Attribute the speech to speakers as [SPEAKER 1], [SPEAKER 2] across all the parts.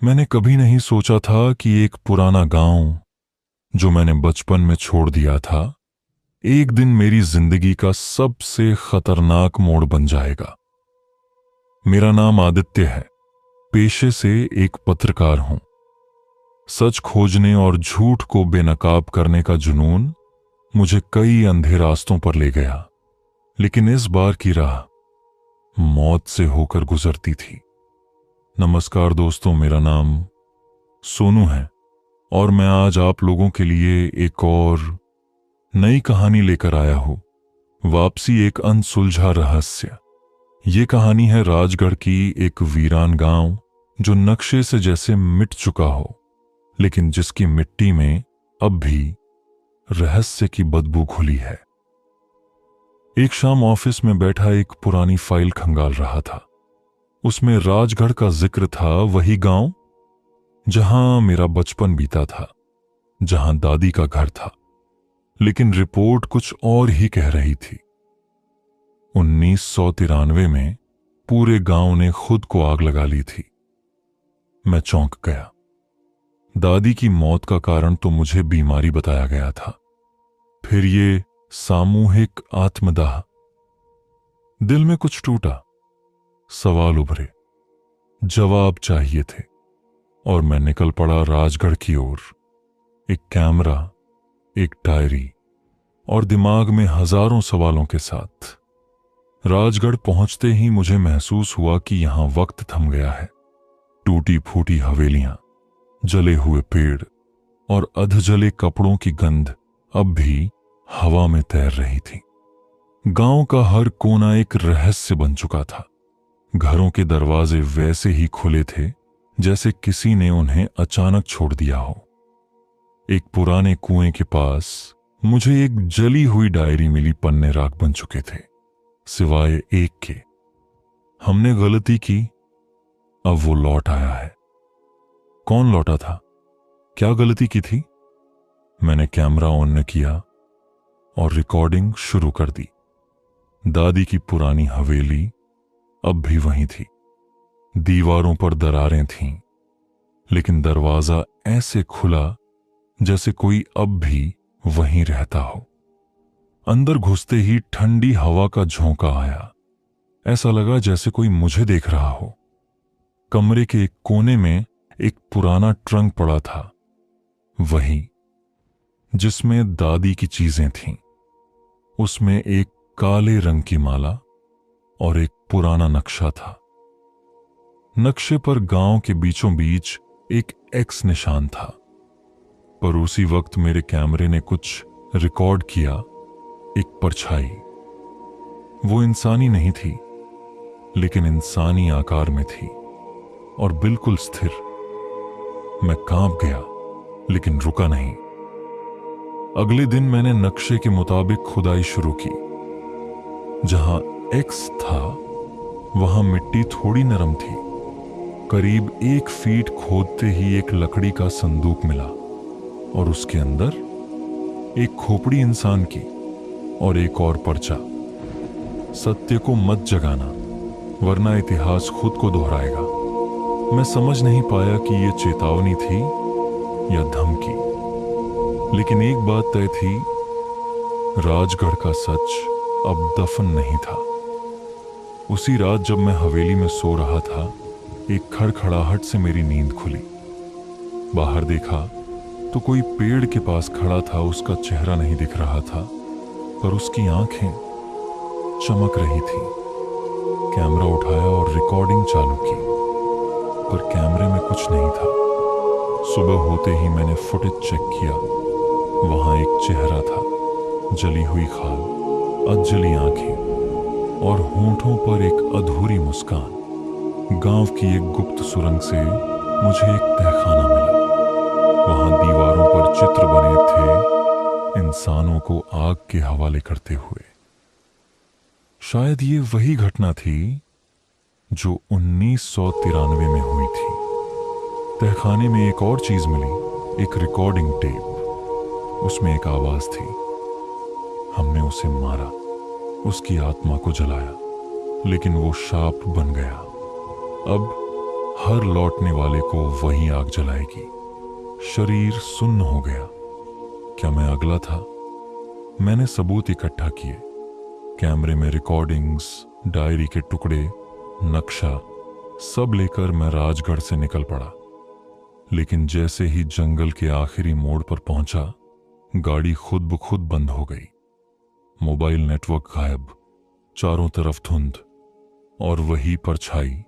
[SPEAKER 1] मैंने कभी नहीं सोचा था कि एक पुराना गांव जो मैंने बचपन में छोड़ दिया था, एक दिन मेरी जिंदगी का सबसे खतरनाक मोड़ बन जाएगा। मेरा नाम आदित्य है। पेशे से एक पत्रकार हूं। सच खोजने और झूठ को बेनकाब करने का जुनून मुझे कई अंधे रास्तों पर ले गया, लेकिन इस बार की राह मौत से होकर गुजरती थी। नमस्कार दोस्तों, मेरा नाम सोनू है और मैं आज आप लोगों के लिए एक और नई कहानी लेकर आया हूं। वापसी एक अनसुलझा रहस्य। ये कहानी है राजगढ़ की एक वीरान गांव जो नक्शे से जैसे मिट चुका हो, लेकिन जिसकी मिट्टी में अब भी रहस्य की बदबू घुली है। एक शाम ऑफिस में बैठा एक पुरानी फाइल खंगाल रहा था। उसमें राजगढ़ का जिक्र था, वही गांव जहां मेरा बचपन बीता था, जहां दादी का घर था। लेकिन रिपोर्ट कुछ और ही कह रही थी। 1993 में पूरे गांव ने खुद को आग लगा ली थी। मैं चौंक गया। दादी की मौत का कारण तो मुझे बीमारी बताया गया था, फिर ये सामूहिक आत्मदाह। दिल में कुछ टूटा, सवाल उभरे, जवाब चाहिए थे, और मैं निकल पड़ा राजगढ़ की ओर। एक कैमरा, एक डायरी और दिमाग में हजारों सवालों के साथ। राजगढ़ पहुंचते ही मुझे महसूस हुआ कि यहां वक्त थम गया है। टूटी फूटी हवेलियां, जले हुए पेड़ और अधजले कपड़ों की गंध अब भी हवा में तैर रही थी। गांव का हर कोना एक रहस्य बन चुका था। घरों के दरवाजे वैसे ही खुले थे जैसे किसी ने उन्हें अचानक छोड़ दिया हो। एक पुराने कुएं के पास मुझे एक जली हुई डायरी मिली। पन्ने राख बन चुके थे, सिवाय एक के। हमने गलती की, अब वो लौट आया है। कौन लौटा था? क्या गलती की थी? मैंने कैमरा ऑन किया और रिकॉर्डिंग शुरू कर दी। दादी की पुरानी हवेली अब भी वहीं थी। दीवारों पर दरारें थीं, लेकिन दरवाजा ऐसे खुला जैसे कोई अब भी वहीं रहता हो। अंदर घुसते ही ठंडी हवा का झोंका आया। ऐसा लगा जैसे कोई मुझे देख रहा हो। कमरे के एक कोने में एक पुराना ट्रंक पड़ा था, वही जिसमें दादी की चीजें थीं। उसमें एक काले रंग की माला और एक पुराना नक्शा था। नक्शे पर गांव के बीचों बीच एक एक्स निशान था। पर उसी वक्त मेरे कैमरे ने कुछ रिकॉर्ड किया। एक परछाई, वो इंसानी नहीं थी, लेकिन इंसानी आकार में थी और बिल्कुल स्थिर। मैं कांप गया, लेकिन रुका नहीं। अगले दिन मैंने नक्शे के मुताबिक खुदाई शुरू की। जहां एक्स था वहां मिट्टी थोड़ी नरम थी। करीब 1 फीट खोदते ही एक लकड़ी का संदूक मिला और उसके अंदर एक खोपड़ी इंसान की और एक और पर्चा। सत्य को मत जगाना, वरना इतिहास खुद को दोहराएगा। मैं समझ नहीं पाया कि यह चेतावनी थी या धमकी, लेकिन एक बात तय थी, राजगढ़ का सच अब दफन नहीं था। उसी रात जब मैं हवेली में सो रहा था, एक खड़खड़ाहट से मेरी नींद खुली। बाहर देखा तो कोई पेड़ के पास खड़ा था। उसका चेहरा नहीं दिख रहा था, पर उसकी आंखें चमक रही थी। कैमरा उठाया और रिकॉर्डिंग चालू की, पर कैमरे में कुछ नहीं था। सुबह होते ही मैंने फुटेज चेक किया। वहां एक चेहरा था, जली हुई खाल, अधजली आंखें और होंठों पर एक अधूरी मुस्कान। गांव की एक गुप्त सुरंग से मुझे एक तहखाना मिला। वहां दीवारों पर चित्र बने थे, इंसानों को आग के हवाले करते हुए। शायद ये वही घटना थी जो 1993 में हुई थी। तहखाने में एक और चीज मिली, एक रिकॉर्डिंग टेप। उसमें एक आवाज थी, हमने उसे मारा, उसकी आत्मा को जलाया, लेकिन वो शाप बन गया। अब हर लौटने वाले को वही आग जलाएगी। शरीर सुन्न हो गया। क्या मैं अगला था? मैंने सबूत इकट्ठा किए, कैमरे में रिकॉर्डिंग्स, डायरी के टुकड़े, नक्शा, सब लेकर मैं राजगढ़ से निकल पड़ा। लेकिन जैसे ही जंगल के आखिरी मोड़ पर पहुंचा, गाड़ी खुद ब खुद बंद हो गई। मोबाइल नेटवर्क गायब, चारों तरफ धुंध, और वही परछाई,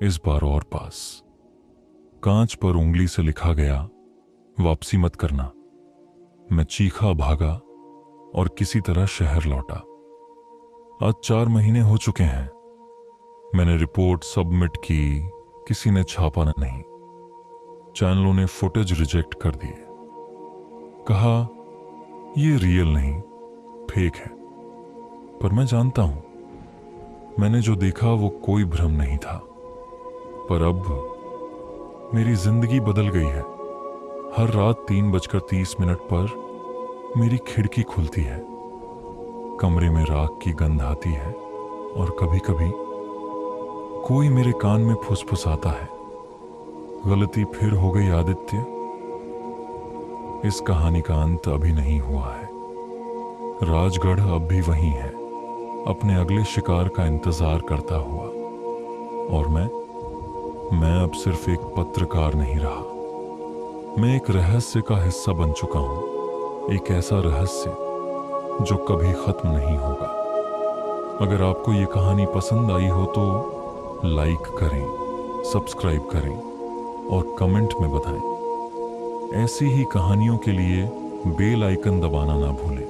[SPEAKER 1] इस बार और पास। कांच पर उंगली से लिखा गया, वापसी मत करना। मैं चीखा भागा और किसी तरह शहर लौटा। आज 4 महीने हो चुके हैं। मैंने रिपोर्ट सबमिट की, किसी ने छापा नहीं। चैनलों ने फुटेज रिजेक्ट कर दिए। कहा ये रियल नहीं, फेक है। पर मैं जानता हूं, मैंने जो देखा वो कोई भ्रम नहीं था। पर अब मेरी जिंदगी बदल गई है। हर रात 3:30 पर मेरी खिड़की खुलती है, कमरे में राख की गंध आती है, और कभी कभी कोई मेरे कान में फुसफुसाता है, गलती फिर हो गई आदित्य। इस कहानी का अंत अभी नहीं हुआ है। राजगढ़ अब भी वहीं है, अपने अगले शिकार का इंतजार करता हुआ। और मैं अब सिर्फ एक पत्रकार नहीं रहा। मैं एक रहस्य का हिस्सा बन चुका हूं, एक ऐसा रहस्य जो कभी खत्म नहीं होगा। अगर आपको ये कहानी पसंद आई हो तो लाइक करें, सब्सक्राइब करें और कमेंट में बताएं। ऐसी ही कहानियों के लिए बेल आइकन दबाना ना भूलें।